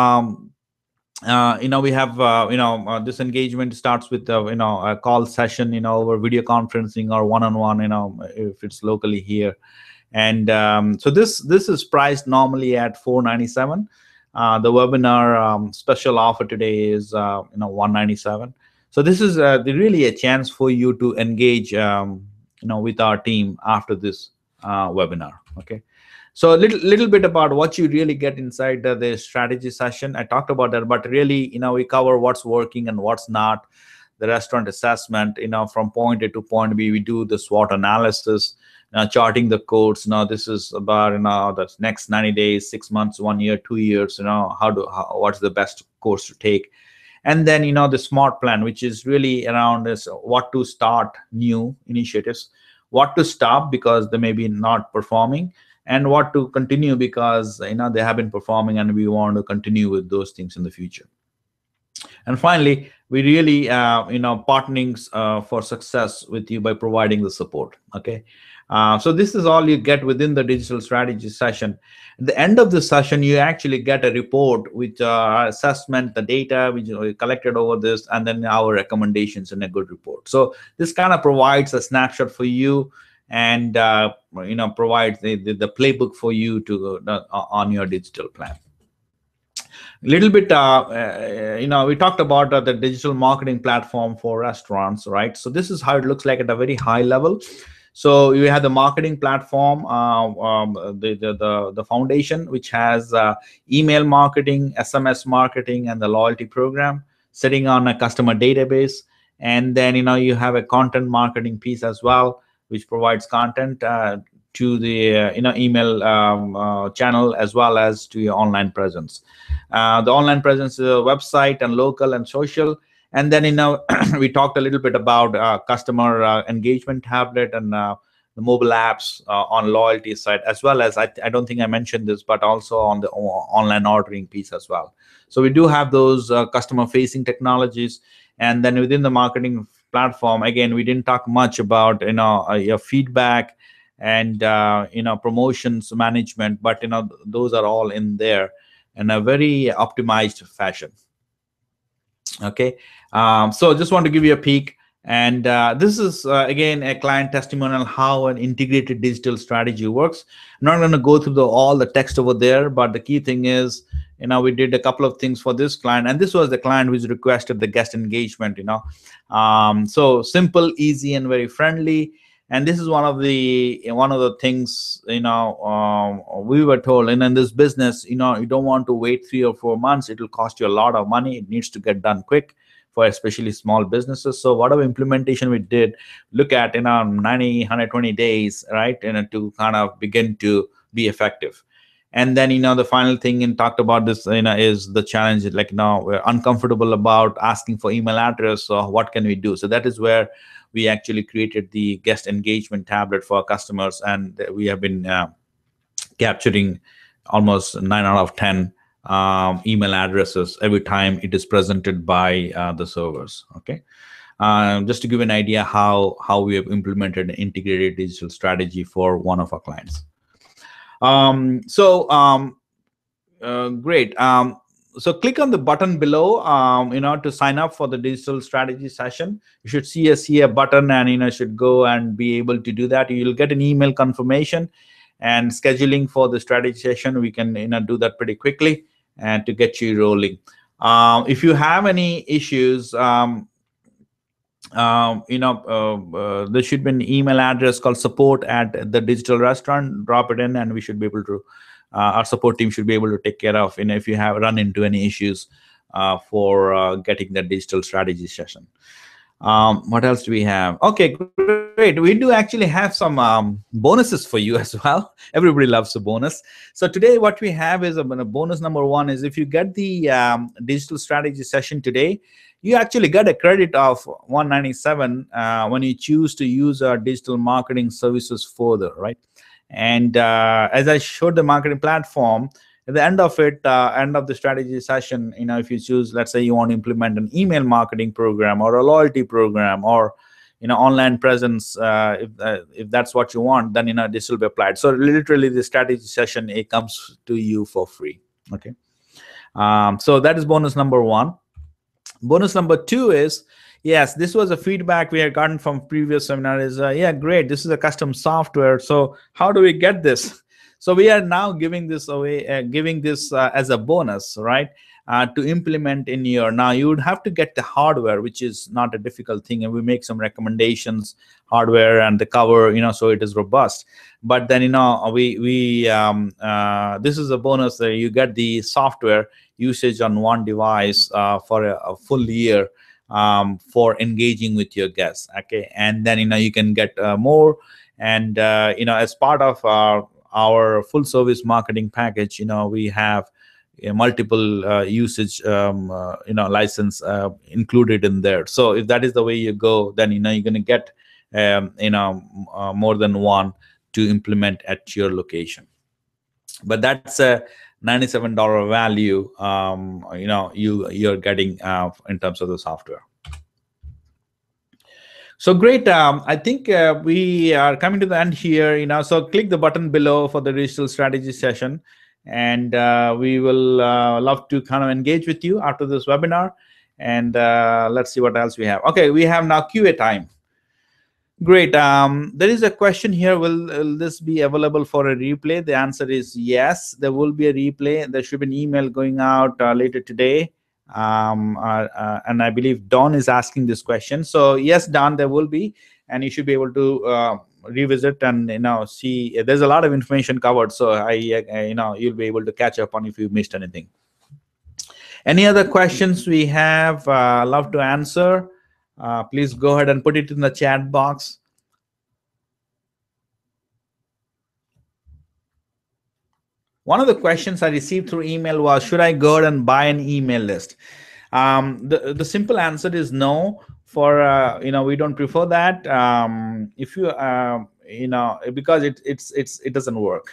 [SPEAKER 1] we have this engagement starts with a call session, over video conferencing or one-on-one, if it's locally here. And so this is priced normally at $497. The webinar special offer today is $197. So this is really a chance for you to engage with our team after this webinar. Okay. So a little bit about what you really get inside the strategy session. I talked about that, but really, we cover what's working and what's not. The restaurant assessment, from point A to point B, we do the SWOT analysis, charting the course. This is about the next 90 days, 6 months, 1 year, 2 years. What's the best course to take, and then the SMART plan, which is really around this: what to start new initiatives, what to stop because they may be not performing, and what to continue because they have been performing and we want to continue with those things in the future. And finally, we really partnering for success with you by providing the support. Okay. So this is all you get within the digital strategy session. At the end of the session, you actually get a report with assessment, the data which we collected over this, and then our recommendations in a good report. So this kind of provides a snapshot for you, and provides the playbook for you to on your digital plan. Little bit, we talked about the digital marketing platform for restaurants, right? So this is how it looks like at a very high level. So you have the marketing platform, the foundation, which has email marketing, SMS marketing, and the loyalty program sitting on a customer database. And then you have a content marketing piece as well, which provides content to the email channel as well as to your online presence. The online presence is a website and local and social. And then we talked a little bit about customer engagement tablet and the mobile apps on loyalty side, as well as I don't think I mentioned this, but also on the online ordering piece as well. So we do have those customer facing technologies. And then within the marketing platform, again, we didn't talk much about your feedback and promotions management, but those are all in there in a very optimized fashion. Okay. So just want to give you a peek. And this is, again, a client testimonial how an integrated digital strategy works. I'm not going to go through all the text over there, but the key thing is, we did a couple of things for this client, and this was the client who's requested the guest engagement. So simple, easy, and very friendly. And this is one of the things we were told. And in this business, you don't want to wait 3 or 4 months. It will cost you a lot of money. It needs to get done quick for especially small businesses. So whatever implementation we did, look at 90, 120 days, right, to kind of begin to be effective. And then the final thing and talked about this is the challenge. Like we're uncomfortable about asking for email address. So what can we do? So that is where we actually created the guest engagement tablet for our customers, and we have been capturing almost 9 out of 10 email addresses every time it is presented by the servers. Okay, just to give an idea how we have implemented an integrated digital strategy for one of our clients. Great. So click on the button below, to sign up for the digital strategy session. You should see a button, and should go and be able to do that. You'll get an email confirmation and scheduling for the strategy session. We can do that pretty quickly and to get you rolling. If you have any issues, there should be an email address called support@thedigitalrestaurant. Drop it in, and we should be able to. Our support team should be able to take care of if you have run into any issues for getting the digital strategy session. What else do we have? Okay, great. We do actually have some bonuses for you as well. Everybody loves a bonus. So today what we have is a bonus number 1 is if you get the digital strategy session today, you actually get a credit of $197 when you choose to use our digital marketing services further, right? And as I showed the marketing platform, at the end of it, end of the strategy session, if you choose, let's say you want to implement an email marketing program or a loyalty program or online presence, if that's what you want, then this will be applied. So literally the strategy session, it comes to you for free. Okay, so that is bonus number 1. Bonus number 2 is Yes, this was a feedback we had gotten from previous seminar is, yeah, great. This is a custom software. So how do we get this? So we are now giving this away, giving this as a bonus, right? To implement in your, now you would have to get the hardware, which is not a difficult thing. And we make some recommendations, hardware and the cover, so it is robust. But then, this is a bonus that you get the software usage on one device for a full year for engaging with your guests. Okay, and then you can get more, and as part of our full service marketing package, we have multiple usage license included in there. So if that is the way you go, then you're going to get more than one to implement at your location. But that's a $97 value you're getting in terms of the software. So great. I think we are coming to the end here. So click the button below for the digital strategy session, and we will love to kind of engage with you after this webinar. And let's see what else we have. Okay, we have now QA time. Great. There is a question here. Will this be available for a replay? The answer is yes. There will be a replay. There should be an email going out later today. And I believe Don is asking this question. So yes, Don, there will be, and you should be able to revisit and see. There's a lot of information covered, so you'll be able to catch up on if you missed anything. Any other questions we have? Love to answer. Please go ahead and put it in the chat box. One of the questions I received through email was, should I go ahead and buy an email list? The simple answer is no. For we don't prefer that. If you because it doesn't work,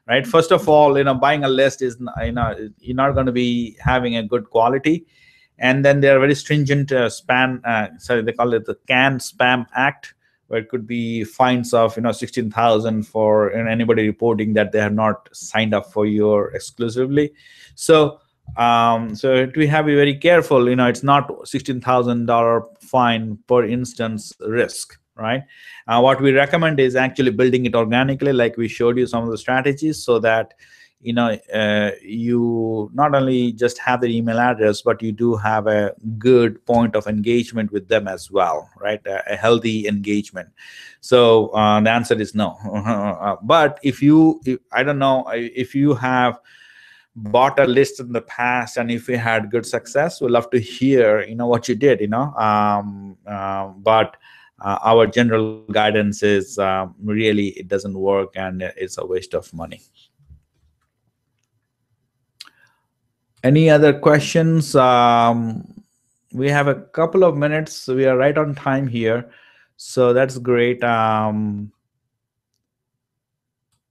[SPEAKER 1] right? First of all, buying a list is you're not going to be having a good quality. And then there are very stringent spam. They call it the Can-Spam Act, where it could be fines of 16,000 for anybody reporting that they have not signed up for your exclusively. So we have to be very careful. It's not $16,000 fine per instance risk, right? What we recommend is actually building it organically, like we showed you some of the strategies, so that you not only just have the email address, but you do have a good point of engagement with them as well, right? A healthy engagement. So the answer is no. But if I don't know if you have bought a list in the past and if you had good success, we'd love to hear what you did. But our general guidance is really it doesn't work and it's a waste of money. Any other questions? We have a couple of minutes. So we are right on time here. So that's great.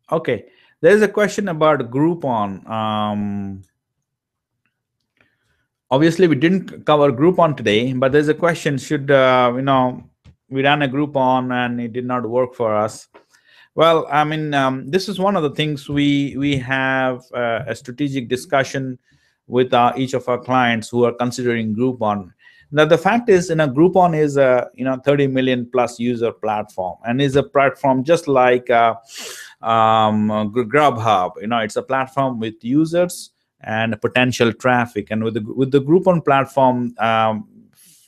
[SPEAKER 1] Okay. There's a question about Groupon. Obviously, we didn't cover Groupon today, but there's a question, should, we ran a Groupon and it did not work for us. Well, I mean, this is one of the things we have a strategic discussion with each of our clients who are considering Groupon. Now, the fact is, Groupon is a 30 million plus user platform, and is a platform just like Grubhub. It's a platform with users and potential traffic. And with the Groupon platform,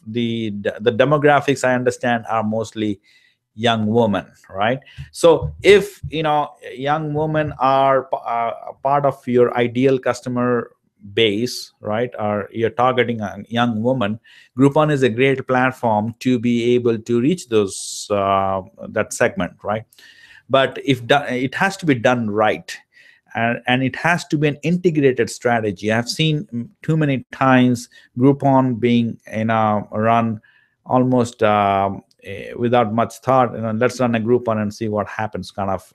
[SPEAKER 1] the demographics I understand are mostly young women, right? So if young women are part of your ideal customer base, right, or you're targeting a young woman, Groupon is a great platform to be able to reach those that segment, right? But it has to be done right, and it has to be an integrated strategy. I've seen too many times Groupon being run almost without much thought. Let's run a Groupon and see what happens kind of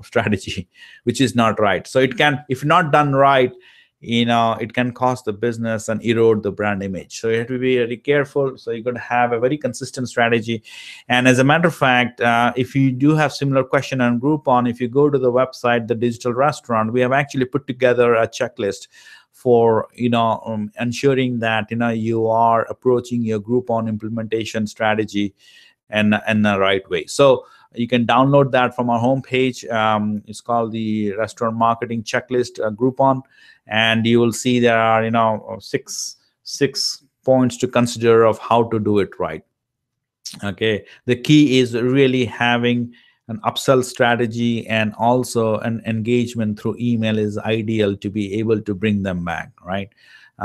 [SPEAKER 1] strategy, which is not right. So it can, if not done right, it can cost the business and erode the brand image. So you have to be very careful. So you got to have a very consistent strategy. And as a matter of fact, if you do have similar question on Groupon, if you go to the website, the digital restaurant, we have actually put together a checklist for ensuring that you are approaching your Groupon implementation strategy in the right way. So you can download that from our homepage. It's called the Restaurant Marketing Checklist Groupon, and you will see there are six points to consider of how to do it right. Okay, the key is really having an upsell strategy, and also an engagement through email is ideal to be able to bring them back, right?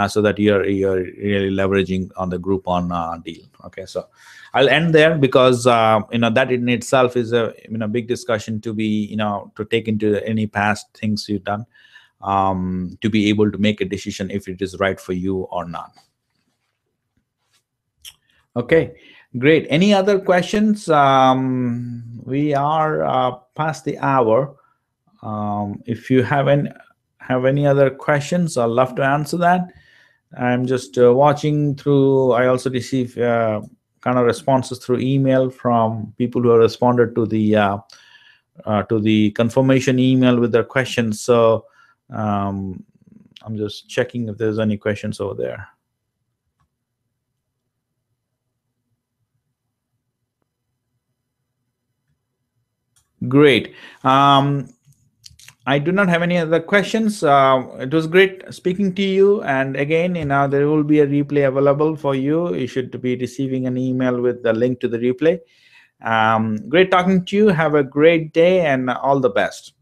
[SPEAKER 1] So that you're really leveraging on the Groupon deal. Okay, so I'll end there, because that in itself is a big discussion to be to take into any past things you've done, to be able to make a decision if it is right for you or not. Okay, great. Any other questions? We are past the hour. If you have any other questions, I'd love to answer that. I'm just watching through. I also receive kind of responses through email from people who have responded to the confirmation email with their questions. So I'm just checking if there's any questions over there. Great. I do not have any other questions. It was great speaking to you. And again, there will be a replay available for you. You should be receiving an email with the link to the replay. Great talking to you. Have a great day and all the best.